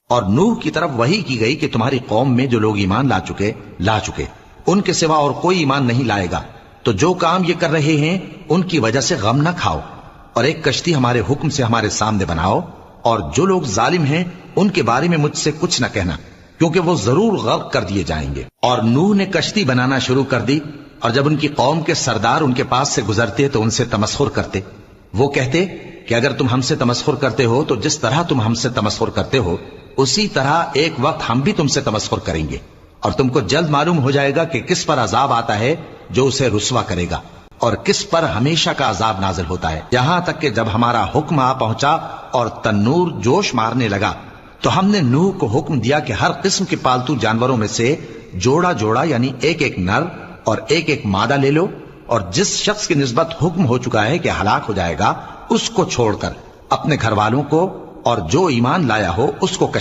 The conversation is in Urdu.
اور نوح کی طرف وحی کی گئی کہ تمہاری قوم میں جو لوگ ایمان لا چکے ان کے سوا اور کوئی ایمان نہیں لائے گا، تو جو کام یہ کر رہے ہیں ان کی وجہ سے غم نہ کھاؤ، اور ایک کشتی ہمارے حکم سے ہمارے سامنے بناؤ، اور جو لوگ ظالم ہیں ان کے بارے میں مجھ سے کچھ نہ کہنا، کیونکہ وہ ضرور غرق کر دیے جائیں گے۔ اور نوح نے کشتی بنانا شروع کر دی، اور جب ان کی قوم کے سردار ان کے پاس سے گزرتے تو ان سے تمسخر کرتے۔ وہ کہتے کہ اگر تم ہم سے تمسخر کرتے ہو تو جس طرح تم ہم سے تمسخر کرتے ہو اسی طرح ایک وقت ہم بھی تم سے تمسخر کریں گے، اور تم کو جلد معلوم ہو جائے گا کہ کس پر عذاب آتا ہے جو اسے رسوا کرے گا، اور کس پر ہمیشہ کا عذاب نازل ہوتا ہے۔ یہاں تک کہ جب ہمارا حکم آ پہنچا اور تنور جوش مارنے لگا تو ہم نے نوح کو حکم دیا کہ ہر قسم کے پالتو جانوروں میں سے جوڑا جوڑا یعنی ایک ایک نر اور ایک ایک مادہ لے لو، اور جس شخص کی نسبت حکم ہو چکا ہے کہ ہلاک ہو جائے گا اس کو چھوڑ کر اپنے گھر والوں کو اور جو ایمان لایا ہو اس کو